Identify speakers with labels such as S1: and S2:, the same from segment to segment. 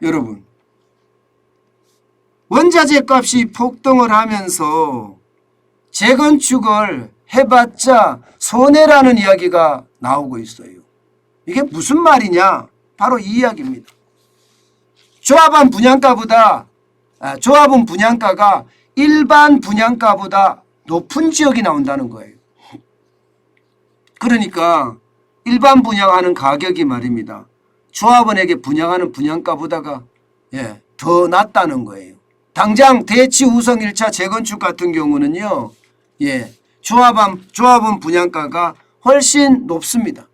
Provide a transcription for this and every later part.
S1: 여러분, 원자재 값이 폭등을 하면서 재건축을 해봤자 손해라는 이야기가 나오고 있어요. 이게 무슨 말이냐? 바로 이 이야기입니다. 조합원 분양가가 일반 분양가보다 높은 지역이 나온다는 거예요. 그러니까 일반 분양하는 가격이 말입니다. 조합원에게 분양하는 분양가보다가 더 낮다는 거예요. 당장 대치 우성 1차 재건축 같은 경우는요. 조합원 분양가가 훨씬 높습니다.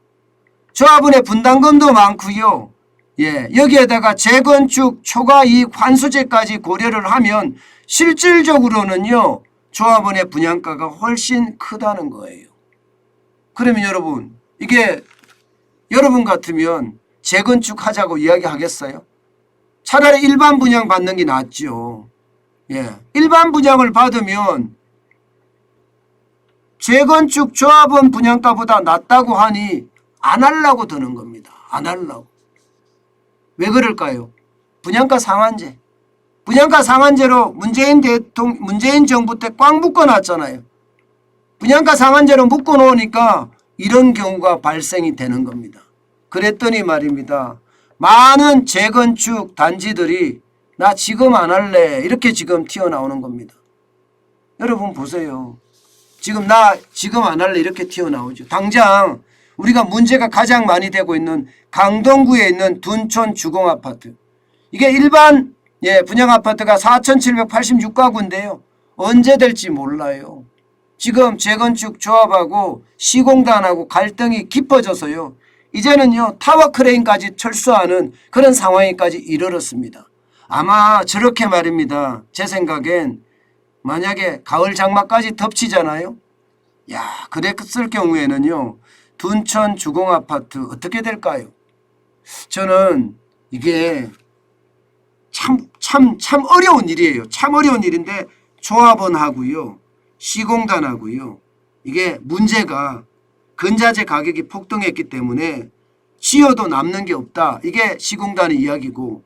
S1: 조합원의 분담금도 많고요. 여기에다가 재건축 초과이익 환수제까지 고려를 하면 실질적으로는요. 조합원의 분양가가 훨씬 크다는 거예요. 그러면 여러분, 이게 여러분 같으면 재건축하자고 이야기하겠어요? 차라리 일반 분양 받는 게 낫죠. 일반 분양을 받으면 재건축 조합원 분양가보다 낮다고 하니 안 하려고 드는 겁니다. 안 하려고. 왜 그럴까요? 분양가 상한제. 분양가 상한제로 문재인 정부 때 꽉 묶어놨잖아요. 분양가 상한제로 묶어놓으니까 이런 경우가 발생이 되는 겁니다. 그랬더니 말입니다. 많은 재건축 단지들이 나 지금 안 할래 이렇게 지금 튀어나오는 겁니다. 여러분 보세요. 지금 안 할래 이렇게 튀어나오죠. 당장 우리가 문제가 가장 많이 되고 있는 강동구에 있는 둔촌 주공아파트. 이게 일반 분양아파트가 4,786가구인데요. 언제 될지 몰라요. 지금 재건축 조합하고 시공단하고 갈등이 깊어져서요. 이제는요 타워 크레인까지 철수하는 그런 상황에까지 이르렀습니다. 아마 저렇게 말입니다. 제 생각엔 만약에 가을 장마까지 덮치잖아요. 그랬을 경우에는요. 둔촌 주공아파트 어떻게 될까요? 저는 이게 참 어려운 일이에요. 참 어려운 일인데 조합원하고요. 시공단하고요. 이게 문제가 근자재 가격이 폭등했기 때문에 지어도 남는 게 없다. 이게 시공단의 이야기고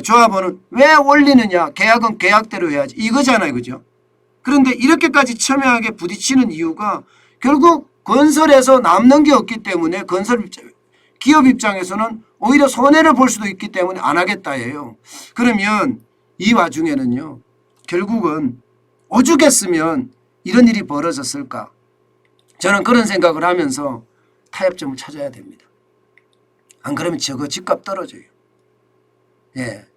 S1: 조합원은 왜 올리느냐. 계약은 계약대로 해야지. 이거잖아요. 그죠? 그런데 이렇게까지 첨예하게 부딪히는 이유가 결국 건설에서 남는 게 없기 때문에 기업 입장에서는 오히려 손해를 볼 수도 있기 때문에 안 하겠다예요. 그러면 이 와중에는요. 결국은 오죽했으면 이런 일이 벌어졌을까. 저는 그런 생각을 하면서 타협점을 찾아야 됩니다. 안 그러면 저거 집값 떨어져요.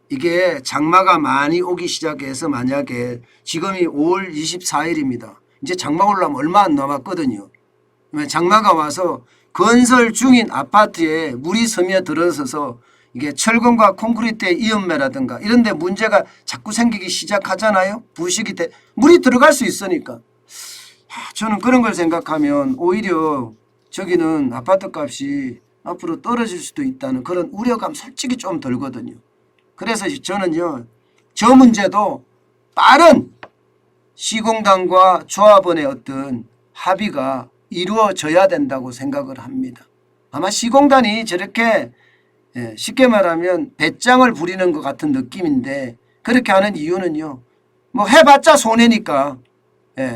S1: 이게 장마가 많이 오기 시작해서 만약에 지금이 5월 24일입니다. 이제 장마 올라면 얼마 안 남았거든요. 장마가 와서 건설 중인 아파트에 물이 스며들어서서 이게 철근과 콘크리트의 이음매라든가 이런 데 문제가 자꾸 생기기 시작하잖아요. 부식이 물이 들어갈 수 있으니까. 저는 그런 걸 생각하면 오히려 저기는 아파트 값이 앞으로 떨어질 수도 있다는 그런 우려감 솔직히 좀 들거든요. 그래서 저는요. 저 문제도 빠른 시공단과 조합원의 어떤 합의가 이루어져야 된다고 생각을 합니다. 아마 시공단이 저렇게 쉽게 말하면 배짱을 부리는 것 같은 느낌인데 그렇게 하는 이유는요. 뭐 해봤자 손해니까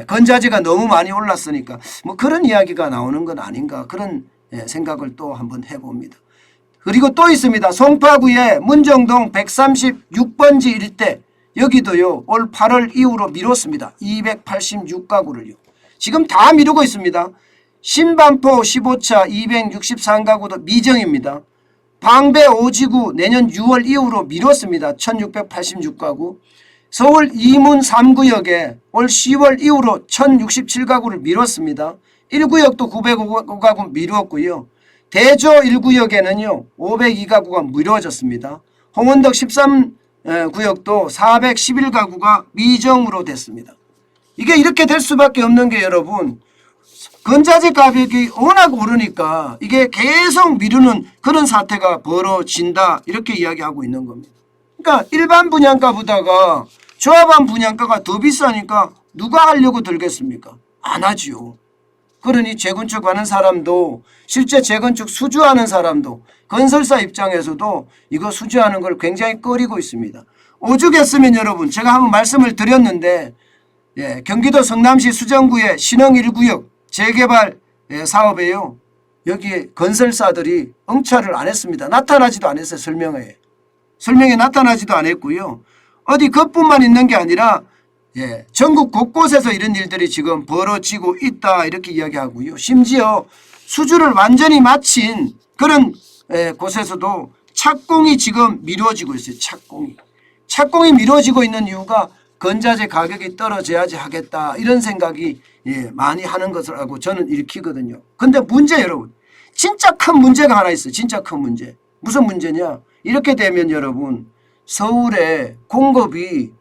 S1: 건자재가 너무 많이 올랐으니까 뭐 그런 이야기가 나오는 건 아닌가 그런 생각을 또 한번 해봅니다. 그리고 또 있습니다. 송파구의 문정동 136번지 일대 여기도요. 올 8월 이후로 미뤘습니다. 286가구를요. 지금 다 미루고 있습니다. 신반포 15차 263가구도 미정입니다. 방배 5지구 내년 6월 이후로 미뤘습니다. 1686가구. 서울 이문 3구역에 올 10월 이후로 1067가구를 미뤘습니다. 1구역도 905가구 미뤘고요. 대조 1구역에는요 502가구가 미뤄졌습니다. 홍원덕 13구역도 411가구가 미정으로 됐습니다. 이게 이렇게 될 수밖에 없는 게 여러분 건자재 가격이 워낙 오르니까 이게 계속 미루는 그런 사태가 벌어진다 이렇게 이야기하고 있는 겁니다. 그러니까 일반 분양가보다가 조합원 분양가가 더 비싸니까 누가 하려고 들겠습니까? 안 하지요. 그러니 재건축하는 사람도 실제 재건축 수주하는 사람도 건설사 입장에서도 이거 수주하는 걸 굉장히 꺼리고 있습니다. 오죽했으면 여러분 제가 한번 말씀을 드렸는데 경기도 성남시 수정구의 신흥 1구역 재개발 사업에요. 여기 건설사들이 응찰을 안 했습니다. 나타나지도 않았어요. 설명에 나타나지도 않았고요. 어디 그것뿐만 있는 게 아니라 전국 곳곳에서 이런 일들이 지금 벌어지고 있다 이렇게 이야기하고요. 심지어 수주를 완전히 마친 그런 곳에서도 착공이 지금 미뤄지고 있어요. 착공이 미뤄지고 있는 이유가 건자재 가격이 떨어져야지 하겠다 이런 생각이 많이 하는 것이라고 저는 읽히거든요. 근데 문제 여러분 진짜 큰 문제가 하나 있어요. 진짜 큰 문제. 무슨 문제냐. 이렇게 되면 여러분 서울의 공급이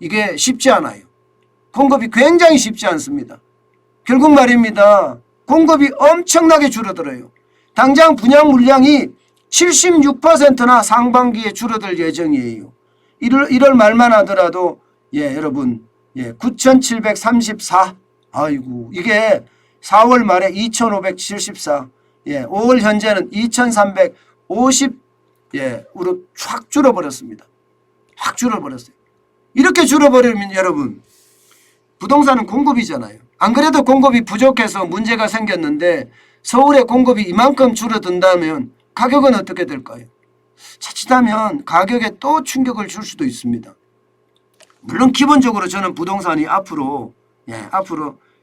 S1: 이게 쉽지 않아요. 공급이 굉장히 쉽지 않습니다. 결국 말입니다. 공급이 엄청나게 줄어들어요. 당장 분양 물량이 76%나 상반기에 줄어들 예정이에요. 1월 말만 하더라도 여러분 9,734 아이고 이게 4월 말에 2,574 5월 현재는 2,350 으로 확 줄어버렸습니다. 확 줄어버렸어요. 이렇게 줄어버리면 여러분 부동산은 공급이잖아요. 안 그래도 공급이 부족해서 문제가 생겼는데 서울의 공급이 이만큼 줄어든다면 가격은 어떻게 될까요? 자칫하면 가격에 또 충격을 줄 수도 있습니다. 물론 기본적으로 저는 부동산이 앞으로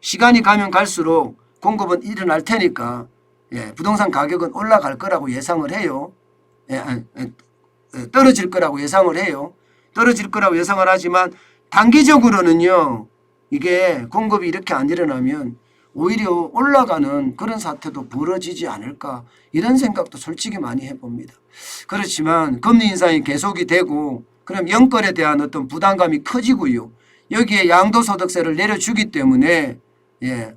S1: 시간이 가면 갈수록 공급은 일어날 테니까 부동산 가격은 올라갈 거라고 예상을 해요. 떨어질 거라고 예상을 해요. 떨어질 거라고 예상을 하지만 단기적으로는요. 이게 공급이 이렇게 안 일어나면 오히려 올라가는 그런 사태도 벌어지지 않을까 이런 생각도 솔직히 많이 해봅니다. 그렇지만 금리 인상이 계속이 되고 그럼 영끌에 대한 어떤 부담감이 커지고요. 여기에 양도소득세를 내려주기 때문에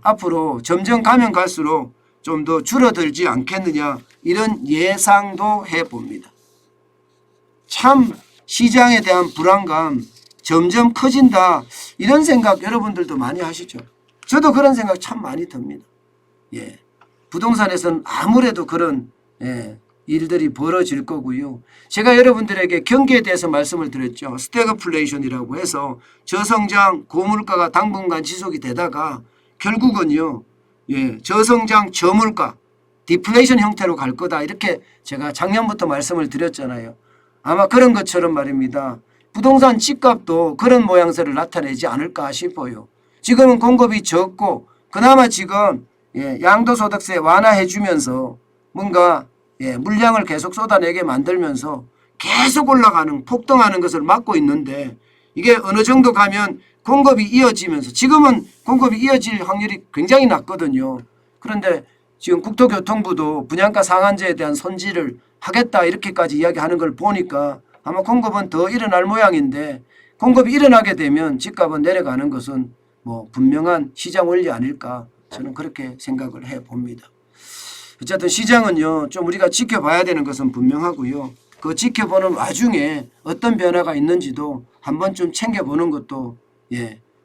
S1: 앞으로 점점 가면 갈수록 좀 더 줄어들지 않겠느냐 이런 예상도 해봅니다. 참 시장에 대한 불안감 점점 커진다 이런 생각 여러분들도 많이 하시죠. 저도 그런 생각 참 많이 듭니다. 부동산에서는 아무래도 그런 일들이 벌어질 거고요. 제가 여러분들에게 경기에 대해서 말씀을 드렸죠. 스태그플레이션이라고 해서 저성장 고물가가 당분간 지속이 되다가 결국은요. 저성장 저물가 디플레이션 형태로 갈 거다 이렇게 제가 작년부터 말씀을 드렸잖아요. 아마 그런 것처럼 말입니다. 부동산 집값도 그런 모양새를 나타내지 않을까 싶어요. 지금은 공급이 적고 그나마 지금 양도소득세 완화해 주면서 뭔가 물량을 계속 쏟아내게 만들면서 계속 올라가는 폭등하는 것을 막고 있는데 이게 어느 정도 가면 공급이 이어지면서 지금은 공급이 이어질 확률이 굉장히 낮거든요. 그런데 지금 국토교통부도 분양가 상한제에 대한 손질을 하겠다 이렇게까지 이야기하는 걸 보니까 아마 공급은 더 일어날 모양인데 공급이 일어나게 되면 집값은 내려가는 것은 뭐 분명한 시장 원리 아닐까 저는 그렇게 생각을 해봅니다. 어쨌든 시장은요 좀 우리가 지켜봐야 되는 것은 분명하고요. 그 지켜보는 와중에 어떤 변화가 있는지도 한번 좀 챙겨보는 것도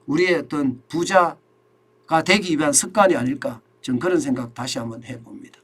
S1: 우리의 어떤 부자가 되기 위한 습관이 아닐까 저는 그런 생각 다시 한번 해봅니다.